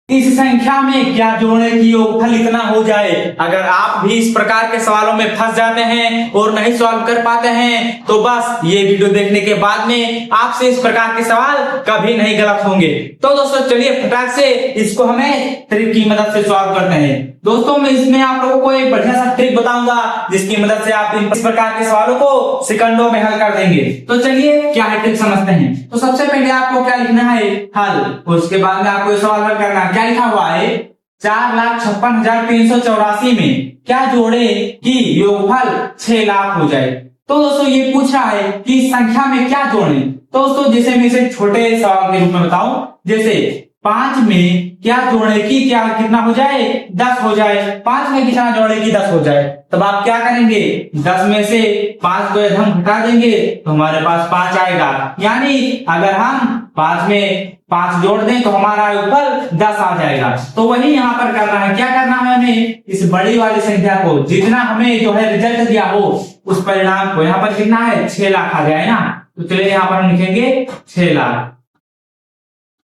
इस संख्या में क्या जोड़ने की योगफल इतना हो जाए। अगर आप भी इस प्रकार के सवालों में फंस जाते हैं और नहीं सॉल्व कर पाते हैं तो बस ये वीडियो देखने के बाद में आपसे इस प्रकार के सवाल कभी नहीं गलत होंगे। तो दोस्तों चलिए फटाक से इसको हमें ट्रिक की मदद से सॉल्व करते हैं। दोस्तों मैं इसमें आप लोगों को एक बढ़िया सा ट्रिक बताऊंगा जिसकी मदद से आप इस प्रकार के सवालों को सेकंडों में हल कर देंगे। तो चलिए क्या है ट्रिक समझते हैं। तो सबसे पहले आपको क्या लिखना है, हल। उसके बाद में आपको सवाल हल करना है। क्या लिखा हुआ है, 4,56,384 में क्या जोड़े कि योगफल 6 लाख हो जाए। तो दोस्तों ये पूछ रहा है कि इस संख्या में क्या जोड़े। तो दोस्तों जैसे मैं इसे छोटे सवाल के रूप में बताऊं, जैसे 5 में क्या जोड़े की क्या कितना हो जाए, 10 हो जाए। 5 में कितना जोड़े की 10 हो जाए। तब आप क्या करेंगे, 10 में से 5 को यदि हम घटा देंगे तो हमारे पास 5 आएगा। यानी अगर हम 5 में 5 जोड़ दें तो हमारा योगफल 10 आ जाएगा। तो वही यहाँ पर करना है। क्या करना है हमें, इस बड़ी वाली संख्या को जितना हमें जो है रिजल्ट दिया हो उस परिणाम को यहाँ पर कितना है, 6 लाख आ जाए ना। तो चलिए यहाँ पर हम लिखेंगे 6 लाख।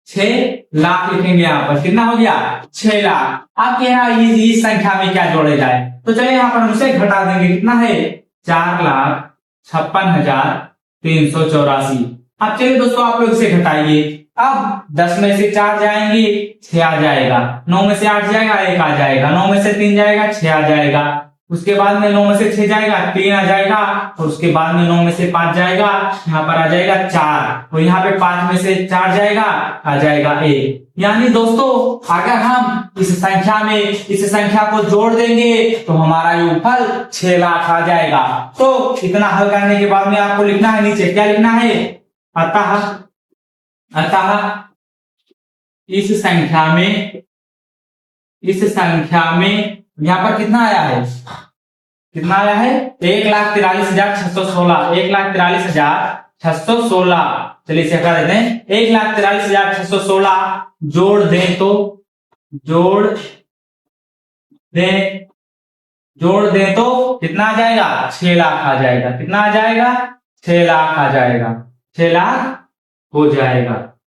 6 लाख लिखेंगे यहाँ पर, कितना हो गया 6 लाख। अब कह रहा है इस संख्या में क्या जोड़े जाए। तो चलिए यहाँ पर हम उसे घटा देंगे, कितना है 4,56,384। अब चलिए दोस्तों आप लोग इसे घटाइए। अब 10 में से 4 जाएंगे 6 आ जाएगा, 9 में से 8 जाएगा 1 आ जाएगा, 9 में से 3 जाएगा 6 आ जाएगा, उसके बाद में 9 में से 6 जाएगा 3 आ जाएगा, और उसके बाद में 9 में से 5 जाएगा यहाँ पर आ जाएगा 4, और यहाँ पे 5 में से 4 जाएगा आ जाएगा 1। यानी दोस्तों अगर हम इस संख्या को जोड़ देंगे तो हमारा योगफल 6 लाख आ जाएगा। तो इतना हल करने के बाद में आपको लिखना है नीचे, क्या लिखना है, अतः इस संख्या में यहाँ पर कितना आया है, 1,43,616, 1,43,616। चलिए इसे हटा देते हैं। 1,43,616 जोड़ दें तो कितना आ जाएगा, 6 लाख आ जाएगा। कितना आ जाएगा, 6 लाख आ जाएगा, 6 लाख हो जाएगा।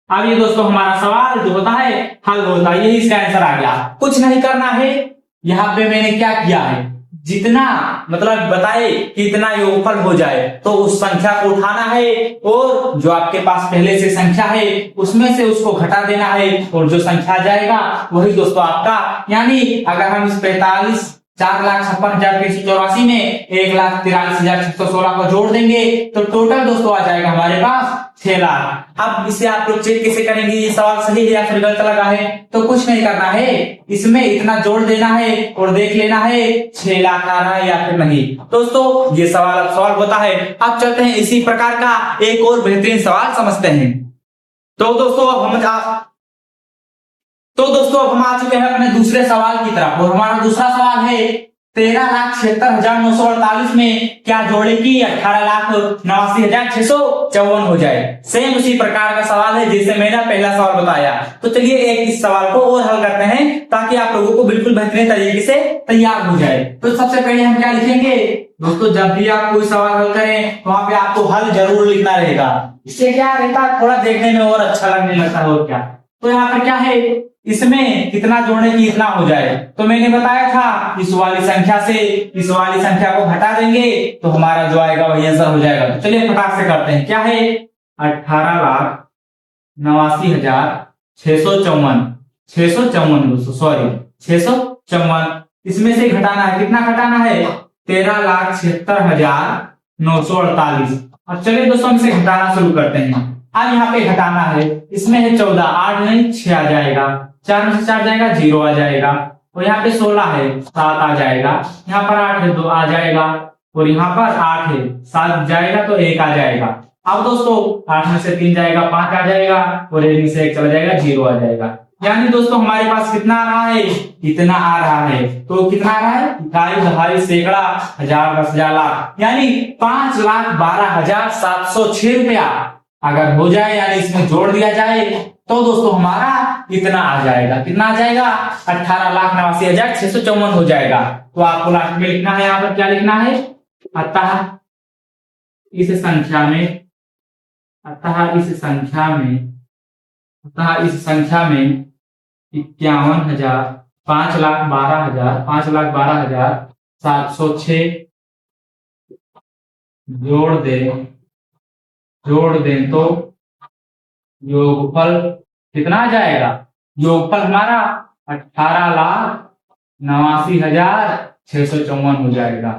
अब ये दोस्तों हमारा सवाल जो होता है हल होता है, यही इसका आंसर आ गया। कुछ नहीं करना है। यहाँ पे मैंने क्या किया है, जितना मतलब बताए कि इतना योगफल हो जाए तो उस संख्या को उठाना है और जो आपके पास पहले से संख्या है उसमें से उसको घटा देना है, और जो संख्या जाएगा वही दोस्तों आपका। यानी अगर हम इस 4,56,384 में 1,43,616 को जोड़ देंगे तो टोटल दोस्तों आ जाएगा हमारे पास 6 लाख। अब इसे आप लोग चेक कैसे करेंगे, ये सवाल सही है या फिर गलत लगा है। तो कुछ नहीं करना है, इसमें इतना जोड़ देना है और देख लेना है 6 लाख आ रहा है या फिर नहीं। दोस्तों ये सवाल अब सॉल्व होता है। अब चलते हैं इसी प्रकार का एक और बेहतरीन सवाल समझते हैं। तो दोस्तों अब हम आ चुके हैं अपने दूसरे सवाल की तरफ, और हमारा दूसरा सवाल है 13,76,948 में क्या जोड़े की 18,89,654 हो जाए। सेम उसी प्रकार का सवाल है जैसे मैंने पहला सवाल बताया। तो चलिए एक इस सवाल को और हल करते हैं ताकि आप लोगों को बिल्कुल बेहतरीन तरीके से तैयार हो जाए। तो सबसे पहले हम क्या लिखेंगे दोस्तों, जब भी आप कोई सवाल हल करें तो वहां पे आपको हल जरूर लिखना रहेगा। इससे क्या रहता है, थोड़ा देखने में और अच्छा लगने लगता है। और क्या, तो यहाँ पर क्या है, इसमें कितना जोड़ने की इतना हो जाए। तो मैंने बताया था इस वाली संख्या से इस वाली संख्या को घटा देंगे तो हमारा जो आएगा वही आंसर हो जाएगा। तो चलिए फटाक से करते हैं। क्या है, 18,89,654 दोस्तों, सॉरी 654। इसमें से घटाना है, कितना घटाना है, 13,76,948। अब चलिए दोस्तों इसे घटाना शुरू करते हैं। अब यहाँ पे घटाना है, इसमें है 14, 8 नहीं 6 आ जाएगा, 4 में से 4 जाएगा 0 आ जाएगा, और यहाँ पे 16 है 7 आ जाएगा, यहाँ पर 8 है 2 आ जाएगा, और यहाँ पर 8 है 7 जाएगा तो 1 आ जाएगा। अब दोस्तों 8 में से 3 जाएगा 5 आ जाएगा, और 1 में से 1 चला जाएगा 0 आ जाएगा। यानी दोस्तों हमारे पास कितना आ रहा है, इतना आ रहा है। तो कितना आ रहा है, इकाई दहाई सैकड़ा हजार 10,000 लाख, यानी 5,12,706 रुपया अगर हो जाए, यानी इसमें जोड़ दिया जाए तो दोस्तों हमारा इतना आ जाएगा। कितना आ जाएगा, 18,89,654 हो जाएगा। तो आपको लास्ट में लिखना है, यहाँ पर क्या लिखना है, अतः इस संख्या में 51,000, 5,12,000, 5,12,706 जोड़ दें तो योगफल कितना आ जाएगा? योगफल हमारा 18,89,654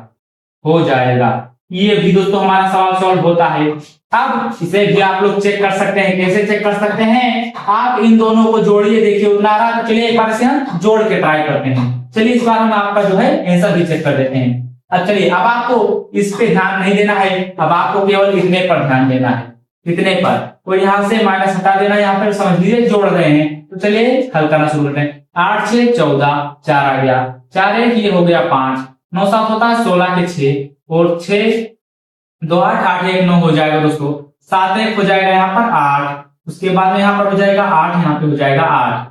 हो जाएगा। ये भी दोस्तों हमारा सवाल सॉल्व होता है। अब इसे भी आप लोग चेक कर सकते हैं। कैसे चेक कर सकते हैं? आप इन दोनों को जोड़िए, देखिए उतना आ रहा। तो चलिए एक बार से हम जोड़ के ट्राई करते हैं। चलिए इस बार हम आपका जो है आंसर भी चेक कर देते हैं। अब चलिए, अब आपको इस पे ध्यान नहीं देना है, अब आपको केवल इतने पर ध्यान देना है, इतने पर। तो यहाँ से माइनस हटा देना, यहाँ पर समझ लीजिए जोड़ रहे हैं। तो चलिए हल करना शुरू करते हैं। 8 6 14, 4 आ गया, 4 1 ये हो गया 5, 9 7 होता है 16 के 6 और 6 2 8 8 1 9 हो जाएगा दोस्तों। 7 1 हो जाएगा यहाँ पर 8, उसके बाद में यहाँ पर हो जाएगा 8, यहाँ पे हो जाएगा 8।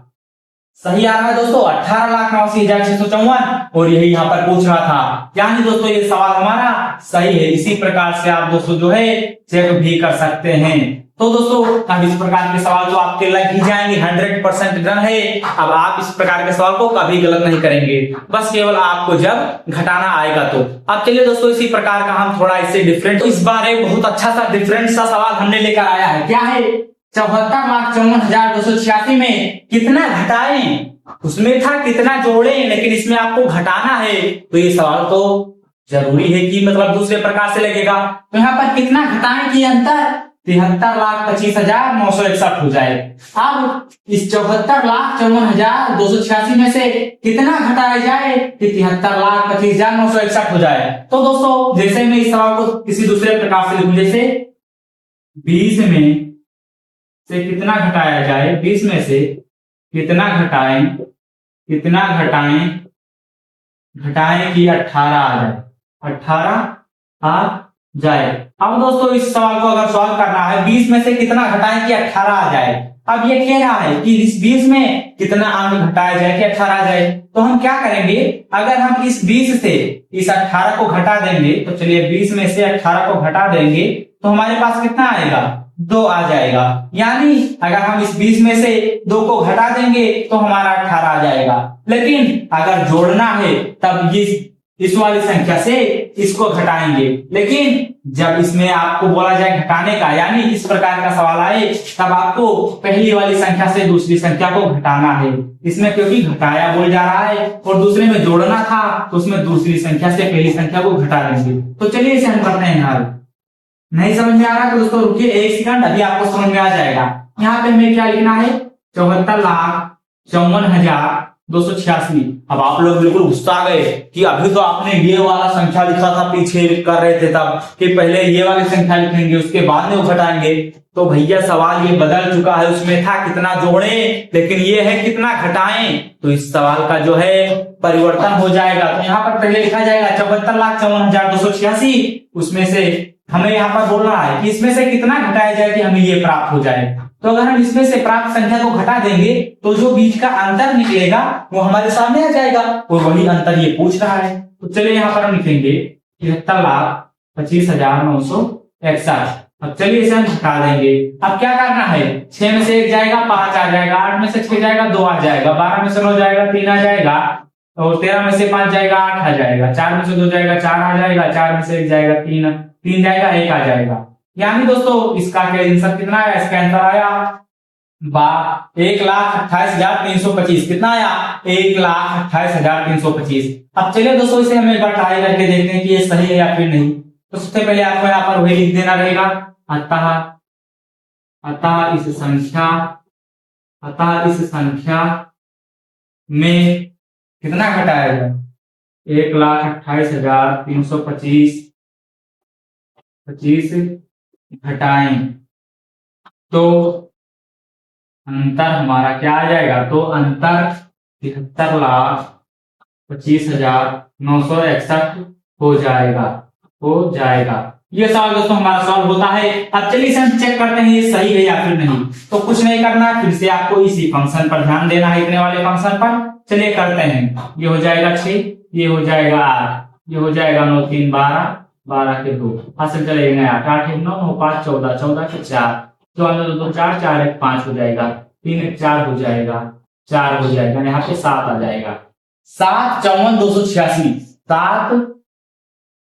सही आ रहा है दोस्तों, 18,89,654। और यही यहाँ पर पूछ रहा था, यानी दोस्तों ये सवाल हमारा सही है। इसी प्रकार से आप दोस्तों जो है चेक भी कर सकते हैं। तो दोस्तों अब इस प्रकार के सवाल तो आपके लग ही जाएंगे, 100% डन है। अब आप इस प्रकार के सवाल को कभी गलत नहीं करेंगे, बस केवल आपको जब घटाना आएगा तो। अब चलिए दोस्तों, इसी प्रकार का हम थोड़ा इससे डिफरेंट, इस बार एक बहुत अच्छा सा डिफरेंट सा सवाल हमने लेकर आया है। क्या है? 74,54,286 में कितना घटाएं? उसमें था कितना जोड़ें, लेकिन इसमें आपको घटाना है। तो ये सवाल तो जरूरी है कि मतलब दूसरे प्रकार से लगेगा। तो यहाँ पर कितना घटाएं की अंतर 73,25,961 हो जाए। अब इस 74,54,286 में से कितना घटाया जाए कि 73,25,961 हो जाए। तो दोस्तों जैसे मैं इस सवाल को किसी दूसरे प्रकार से लिखूं, जैसे 20 में से कितना घटाया जाए, 20 में से कितना घटाएं कि 18 आ जाए, 18 आ जाए। अब दोस्तों इस सवाल को अगर सॉल्व करना है, 20 में से कितना घटाएं कि 18 आ जाए। अब ये कह रहा है कि इस 20 में कितना अंक घटाया जाए कि 18 आ जाए। तो हम क्या करेंगे, अगर हम इस 20 से इस 18 को घटा देंगे, तो चलिए 20 में से 18 को घटा देंगे तो हमारे पास कितना आएगा, 2 आ जाएगा। यानी अगर हम इस 20 में से 2 को घटा देंगे तो हमारा 18 आ जाएगा। लेकिन अगर जोड़ना है तब इस वाली संख्या से इसको घटाएंगे। लेकिन जब इसमें आपको बोला जाए घटाने का, यानी इस प्रकार का सवाल आए, तब आपको पहली वाली संख्या से दूसरी संख्या को घटाना है। इसमें क्योंकि घटाया बोल जा रहा है और दूसरे में जोड़ना था, तो उसमें दूसरी संख्या से पहली संख्या को घटा देंगे। तो चलिए इसे हम करते हैं हल। नहीं समझ में आ रहा तो दोस्तों रुकिए 1 सेकंड, अभी आपको समझ में आ जाएगा। यहाँ पे हमें क्या लिखना है, 74,54,286। अब आप लोग बिल्कुल गुस्सा आ गए कि अभी तो आपने ये वाला संख्या लिखा था, पीछे कर रहे थे तब कि पहले ये वाली संख्या लिखेंगे उसके बाद में वो घटाएंगे। तो भैया सवाल ये बदल चुका है, उसमें था कितना जोड़ें, लेकिन ये है कितना घटाएं। तो इस सवाल का जो है परिवर्तन हो जाएगा। तो यहाँ पर पहले लिखा जाएगा 74,54,286, उसमें से हमें यहाँ पर बोल रहा है कि इसमें से कितना घटाया जाए कि हमें ये प्राप्त हो जाए। तो अगर हम इसमें से प्राप्त संख्या को घटा देंगे तो जो बीच का अंतर निकलेगा वो हमारे सामने आ जाएगा, और वही अंतर ये पूछ रहा है। तो चलिए यहाँ पर हम लिखेंगे 73,25,961। अब चलिए इसे हम घटा देंगे। अब क्या करना है, 6 में से 1 जाएगा 5 आ जाएगा, 8 में से 6 जाएगा 2 आ जाएगा, 12 में से 9 जाएगा 3 आ जाएगा, और 13 में से 5 जाएगा 8 आ जाएगा, 4 में से 2 जाएगा 4 आ जाएगा, 4 में से 1 जाएगा 3 जाएगा 1 आ जाएगा। यानी दोस्तों इसका क्या आंसर कितना आया, इसका आंसर आया 1,28,325। कितना आया, 1,28,325। अब चलिए दोस्तों इसे हम एक बार ट्राई करके देखते हैं कि ये सही है या फिर नहीं। तो सबसे पहले आपको यहाँ पर वही लिख देना रहेगा, अतः इस संख्या में कितना घटाया जाए, 1,28,325 घटाएं तो अंतर हमारा क्या आ जाएगा। तो अंतर 73,25,961 हो जाएगा। ये सवाल दोस्तों हमारा सॉल्व होता है। अब चलिए इसे हम चेक करते हैं ये सही है या फिर नहीं। तो कुछ नहीं करना, फिर से आपको इसी फंक्शन पर ध्यान देना है, इतने वाले फंक्शन पर। चलिए करते हैं। ये हो जाएगा 6, ये हो जाएगा 8, ये हो जाएगा 9 3 12, 12 के 2 हासिल चलेगा 8, 8 1 9 9 5 14, 14 के 4, 14 2 4 4 1 5 हो जाएगा, 3 1 4 हो जाएगा, 4 हो जाएगा, यहाँ पे 7 आ जाएगा। 7 54 286, 7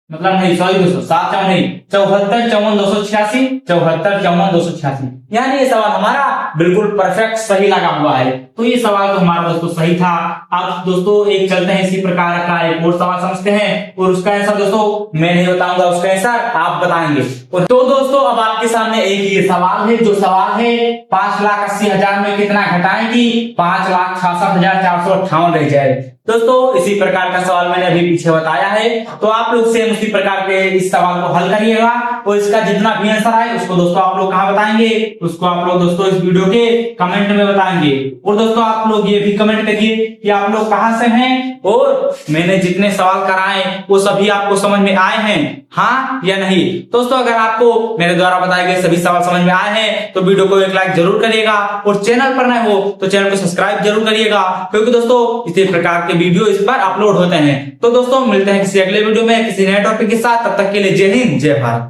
मतलब नहीं, सॉरी दोस्तों, 7 4 नहीं, 74 54 286, 74 54 286, यानी ये सवाल हमारा बिल्कुल परफेक्ट सही लगा हुआ है। तो ये सवाल तो हमारा दोस्तों सही था। अब दोस्तों एक चलते हैं इसी प्रकार का एक और सवाल समझते हैं, और उसका आंसर दोस्तों मैं नहीं बताऊंगा, उसका आंसर आप बताएंगे। तो दोस्तों अब आपके सामने एक ये सवाल है, जो सवाल है 5,80,000 में कितना घटाएं कि 5,66,458 रह जाए। दोस्तों इसी प्रकार का सवाल मैंने अभी पीछे बताया है, तो आप लोग सेम उसी प्रकार के इस सवाल को हल करिएगा, और इसका जितना भी आंसर आए उसको दोस्तों आप लोग कहां बताएंगे, उसको आप लोग दोस्तों इस वीडियो के कमेंट में बताएंगे। और दोस्तों आप लोग ये भी कमेंट करिए कि आप लोग कहां से हैं, और मैंने जितने सवाल कराए वो सभी आपको समझ में आए हैं, हाँ या नहीं। दोस्तों अगर आपको मेरे द्वारा बताए गए सभी सवाल समझ में आए हैं तो वीडियो को एक लाइक जरूर करिएगा, और चैनल पर नए हो तो चैनल को सब्सक्राइब जरूर करिएगा, क्योंकि दोस्तों इसी प्रकार के वीडियो इस पर अपलोड होते हैं। तो दोस्तों मिलते हैं किसी अगले वीडियो में किसी नए टॉपिक के साथ, तब तक के लिए जय हिंद जय भारत।